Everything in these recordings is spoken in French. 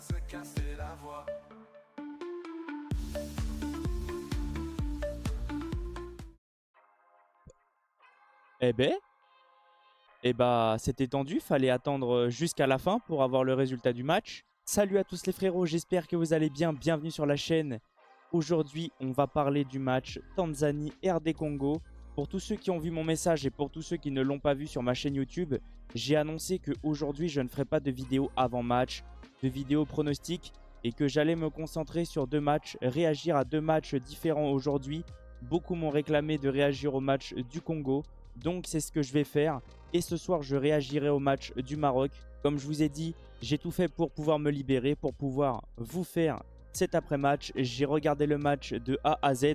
se casser la voix. Eh ben, c'était tendu, fallait attendre jusqu'à la fin pour avoir le résultat du match. Salut à tous les frérots, j'espère que vous allez bien, bienvenue sur la chaîne. Aujourd'hui, on va parler du match Tanzanie-RD Congo. Pour tous ceux qui ont vu mon message et pour tous ceux qui ne l'ont pas vu sur ma chaîne YouTube, j'ai annoncé qu'aujourd'hui, je ne ferai pas de vidéo avant-match, de vidéo pronostic et que j'allais me concentrer sur deux matchs, réagir à deux matchs différents aujourd'hui. Beaucoup m'ont réclamé de réagir au match du Congo, donc c'est ce que je vais faire. Et ce soir, je réagirai au match du Maroc. Comme je vous ai dit, j'ai tout fait pour pouvoir me libérer, pour pouvoir vous faire cet après-match. J'ai regardé le match de A à Z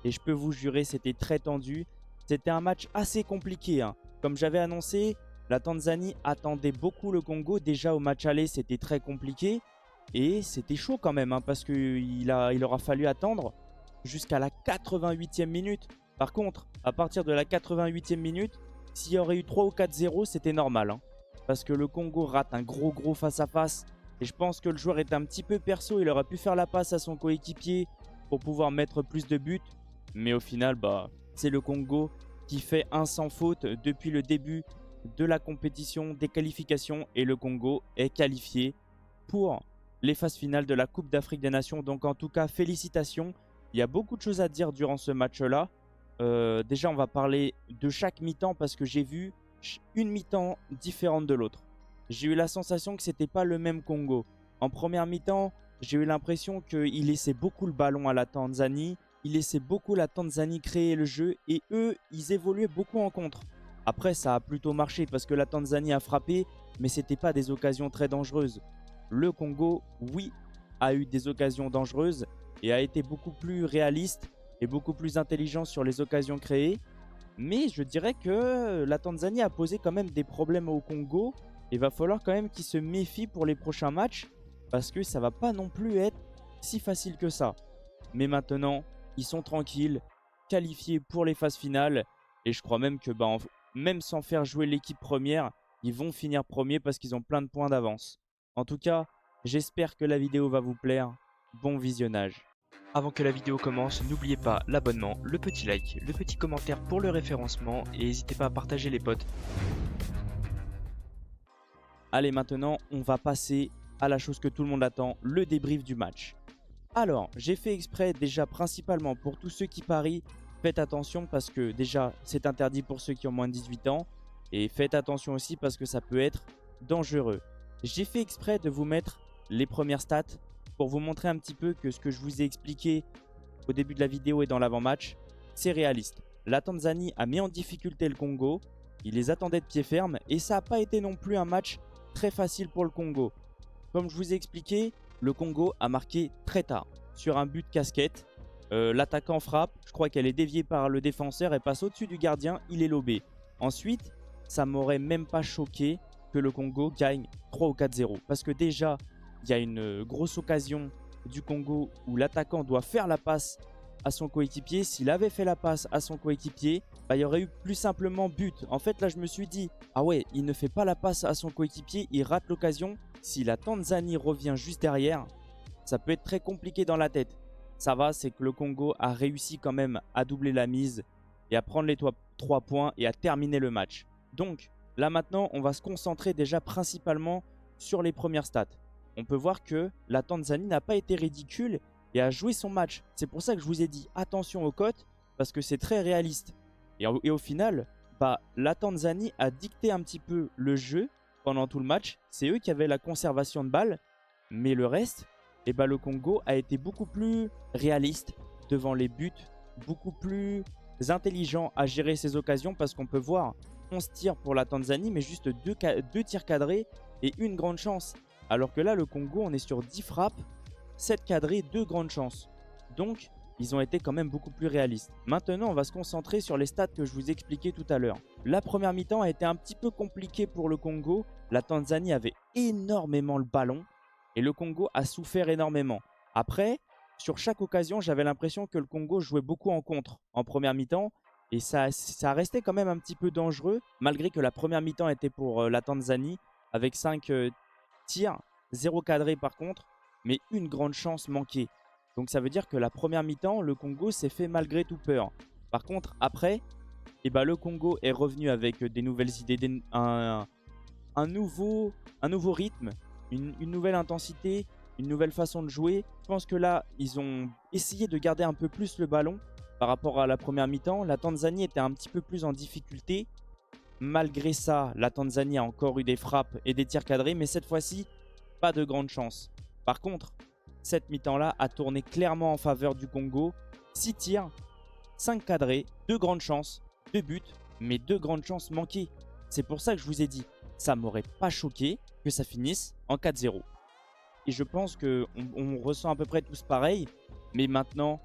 et je peux vous jurer, c'était très tendu. C'était un match assez compliqué, hein. Comme j'avais annoncé, la Tanzanie attendait beaucoup le Congo. Déjà au match aller, c'était très compliqué. Et c'était chaud quand même, hein, parce qu'il aura fallu attendre jusqu'à la 88e minute. Par contre, à partir de la 88e minute, s'il y aurait eu 3 ou 4-0, c'était normal, hein. Parce que le Congo rate un gros face-à-face. Et je pense que le joueur est un petit peu perso. Il aurait pu faire la passe à son coéquipier pour pouvoir mettre plus de buts. Mais au final, c'est le Congo qui fait un sans faute depuis le début de la compétition des qualifications. Et le Congo est qualifié pour les phases finales de la Coupe d'Afrique des Nations. Donc en tout cas, félicitations. Il y a beaucoup de choses à dire durant ce match-là. Déjà, on va parler de chaque mi-temps parce que j'ai vu une mi-temps différente de l'autre. J'ai eu la sensation que c'était pas le même Congo. En première mi-temps, j'ai eu l'impression qu'il laissait beaucoup le ballon à la Tanzanie. Il laissait beaucoup la Tanzanie créer le jeu et eux, ils évoluaient beaucoup en contre. Après, ça a plutôt marché parce que la Tanzanie a frappé, mais c'était pas des occasions très dangereuses. Le Congo, oui, a eu des occasions dangereuses et a été beaucoup plus réaliste et beaucoup plus intelligent sur les occasions créées. Mais je dirais que la Tanzanie a posé quand même des problèmes au Congo. Il va falloir quand même qu'ils se méfient pour les prochains matchs parce que ça va pas non plus être si facile que ça. Mais maintenant, ils sont tranquilles, qualifiés pour les phases finales. Et je crois même que même sans faire jouer l'équipe première, ils vont finir premiers parce qu'ils ont plein de points d'avance. En tout cas, j'espère que la vidéo va vous plaire. Bon visionnage. Avant que la vidéo commence, n'oubliez pas l'abonnement, le petit like, le petit commentaire pour le référencement et n'hésitez pas à partager les potes. Allez, maintenant, on va passer à la chose que tout le monde attend, le débrief du match. Alors, j'ai fait exprès déjà principalement pour tous ceux qui parient, faites attention parce que déjà, c'est interdit pour ceux qui ont moins de 18 ans. Et faites attention aussi parce que ça peut être dangereux. J'ai fait exprès de vous mettre les premières stats pour vous montrer un petit peu que ce que je vous ai expliqué au début de la vidéo et dans l'avant-match, c'est réaliste. La Tanzanie a mis en difficulté le Congo, il les attendait de pied ferme et ça n'a pas été non plus un match très facile pour le Congo. Comme je vous ai expliqué, le Congo a marqué très tard sur un but casquette. L'attaquant frappe, je crois qu'elle est déviée par le défenseur et passe au-dessus du gardien, il est lobé. Ensuite, ça m'aurait même pas choqué que le Congo gagne 3 ou 4-0. Parce que déjà, il y a une grosse occasion du Congo où l'attaquant doit faire la passe à son coéquipier. S'il avait fait la passe à son coéquipier, il y aurait eu plus simplement but. En fait, là, je me suis dit, ah ouais, il ne fait pas la passe à son coéquipier, il rate l'occasion. Si la Tanzanie revient juste derrière, ça peut être très compliqué dans la tête. Ça va, c'est que le Congo a réussi quand même à doubler la mise et à prendre les 3 points et à terminer le match. Donc, là maintenant, on va se concentrer déjà principalement sur les premières stats. On peut voir que la Tanzanie n'a pas été ridicule et a joué son match. C'est pour ça que je vous ai dit attention aux cotes parce que c'est très réaliste. Et au final, la Tanzanie a dicté un petit peu le jeu pendant tout le match. C'est eux qui avaient la conservation de balles. Mais le reste, le Congo a été beaucoup plus réaliste devant les buts, beaucoup plus intelligent à gérer ses occasions parce qu'on peut voir 11 tirs pour la Tanzanie, mais juste 2 tirs cadrés et une grande chance. Alors que là, le Congo, on est sur 10 frappes, 7 cadrés, 2 grandes chances. Donc, ils ont été quand même beaucoup plus réalistes. Maintenant, on va se concentrer sur les stats que je vous expliquais tout à l'heure. La première mi-temps a été un petit peu compliquée pour le Congo. La Tanzanie avait énormément le ballon et le Congo a souffert énormément. Après, sur chaque occasion, j'avais l'impression que le Congo jouait beaucoup en contre en première mi-temps. Et ça restait quand même un petit peu dangereux, malgré que la première mi-temps était pour la Tanzanie, avec 5 tirs, 0 cadré par contre. mais une grande chance manquée. Donc ça veut dire que la première mi-temps, le Congo s'est fait malgré tout peur. Par contre, après, eh ben, le Congo est revenu avec des nouvelles idées, un nouveau rythme, une nouvelle intensité, une nouvelle façon de jouer. Je pense que là, ils ont essayé de garder un peu plus le ballon par rapport à la première mi-temps. La Tanzanie était un petit peu plus en difficulté. Malgré ça, la Tanzanie a encore eu des frappes et des tirs cadrés, mais cette fois-ci, pas de grande chance. Par contre, cette mi-temps-là a tourné clairement en faveur du Congo. 6 tirs, 5 cadrés, 2 grandes chances, 2 buts, mais 2 grandes chances manquées. C'est pour ça que je vous ai dit, ça m'aurait pas choqué que ça finisse en 4-0. Et je pense qu'on ressent à peu près tous pareil. Mais maintenant,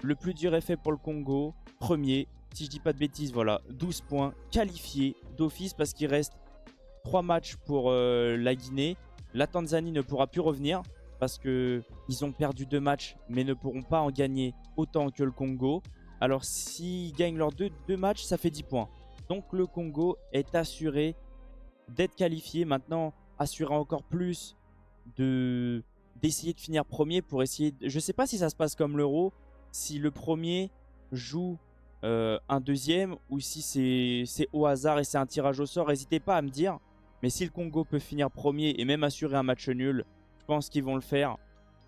le plus dur est fait pour le Congo. Premier, si je dis pas de bêtises, voilà, 12 points qualifiés d'office parce qu'il reste 3 matchs pour la Guinée. La Tanzanie ne pourra plus revenir parce qu'ils ont perdu 2 matchs mais ne pourront pas en gagner autant que le Congo. Alors s'ils gagnent leurs deux matchs, ça fait 10 points. Donc le Congo est assuré d'être qualifié. Maintenant, assurer encore plus d'essayer de finir premier pour essayer... Je ne sais pas si ça se passe comme l'Euro, si le premier joue un deuxième ou si c'est au hasard et c'est un tirage au sort. N'hésitez pas à me dire. Mais si le Congo peut finir premier et même assurer un match nul, je pense qu'ils vont le faire.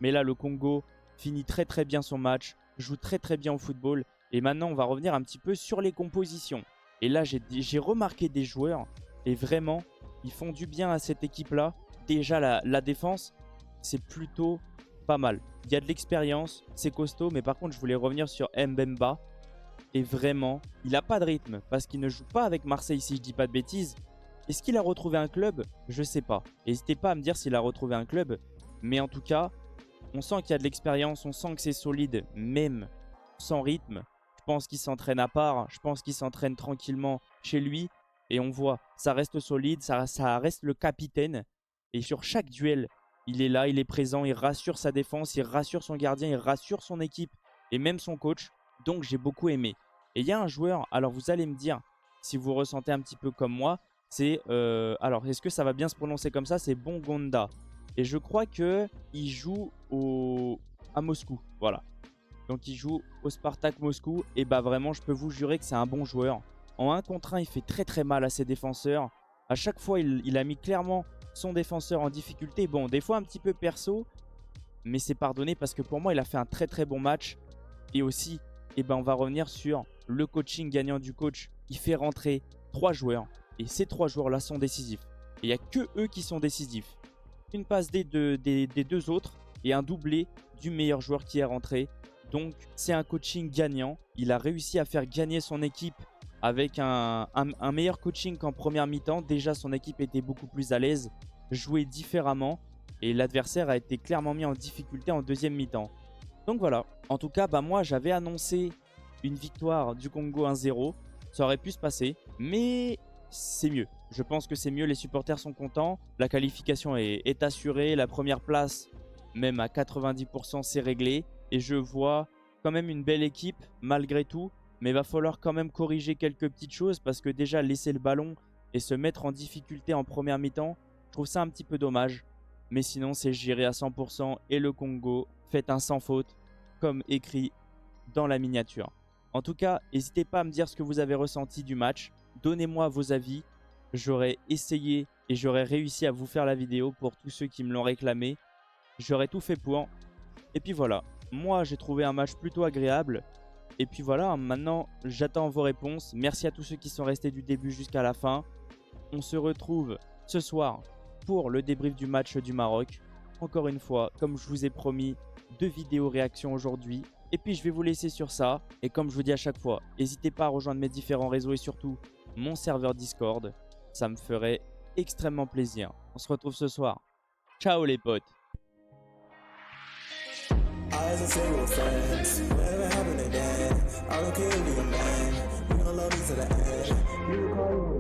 Mais là, le Congo finit très très bien son match, joue très très bien au football. Et maintenant, on va revenir un petit peu sur les compositions. Et là, j'ai remarqué des joueurs et vraiment, ils font du bien à cette équipe-là. Déjà, la défense, c'est plutôt pas mal. Il y a de l'expérience, c'est costaud. Mais par contre, je voulais revenir sur Mbemba. Et vraiment, il n'a pas de rythme parce qu'il ne joue pas avec Marseille, si je dis pas de bêtises. Est-ce qu'il a retrouvé un club? Je sais pas. N'hésitez pas à me dire s'il a retrouvé un club. Mais en tout cas, on sent qu'il y a de l'expérience, on sent que c'est solide, même sans rythme. Je pense qu'il s'entraîne à part, je pense qu'il s'entraîne tranquillement chez lui. Et on voit, ça reste solide, ça reste le capitaine. Et sur chaque duel, il est là, il est présent, il rassure sa défense, il rassure son gardien, il rassure son équipe et même son coach. Donc j'ai beaucoup aimé. Et il y a un joueur, alors vous allez me dire, si vous ressentez un petit peu comme moi, c'est... alors est-ce que ça va bien se prononcer comme ça? C'est Bongonda. Et je crois qu'il joue à Moscou, voilà. Donc il joue au Spartak Moscou. Et bah vraiment, je peux vous jurer que c'est un bon joueur. En 1 contre 1, il fait très très mal à ses défenseurs. À chaque fois, il a mis clairement son défenseur en difficulté. Bon, des fois un petit peu perso, mais c'est pardonné parce que pour moi, il a fait un très très bon match. Et aussi, eh ben, on va revenir sur le coaching gagnant du coach. Il fait rentrer 3 joueurs. Et ces 3 joueurs-là sont décisifs. Et il n'y a que eux qui sont décisifs. Une passe des deux autres et un doublé du meilleur joueur qui est rentré. Donc, c'est un coaching gagnant. Il a réussi à faire gagner son équipe avec un meilleur coaching qu'en première mi-temps. Déjà, son équipe était beaucoup plus à l'aise, jouait différemment. Et l'adversaire a été clairement mis en difficulté en deuxième mi-temps. Donc voilà. En tout cas, bah moi, j'avais annoncé une victoire du Congo 1-0. Ça aurait pu se passer, mais c'est mieux. Je pense que c'est mieux, les supporters sont contents. La qualification est assurée, la première place, même à 90%, c'est réglé. Et je vois quand même une belle équipe, malgré tout. Mais il va falloir quand même corriger quelques petites choses parce que déjà, laisser le ballon et se mettre en difficulté en première mi-temps, je trouve ça un petit peu dommage. Mais sinon, c'est géré à 100% et le Congo fait un sans faute, comme écrit dans la miniature. En tout cas, n'hésitez pas à me dire ce que vous avez ressenti du match. Donnez-moi vos avis. J'aurais essayé et j'aurais réussi à vous faire la vidéo pour tous ceux qui me l'ont réclamé. J'aurais tout fait pour. Et puis voilà, moi j'ai trouvé un match plutôt agréable. Et puis voilà, maintenant j'attends vos réponses. Merci à tous ceux qui sont restés du début jusqu'à la fin. On se retrouve ce soir pour le débrief du match du Maroc. Encore une fois, comme je vous ai promis, 2 vidéos réactions aujourd'hui. Et puis je vais vous laisser sur ça. Et comme je vous dis à chaque fois, n'hésitez pas à rejoindre mes différents réseaux et surtout mon serveur Discord. Ça me ferait extrêmement plaisir. On se retrouve ce soir. Ciao les potes. Eyes and single friends, whatever happened to that? I don't care if you're a man, you gon' love me to the end.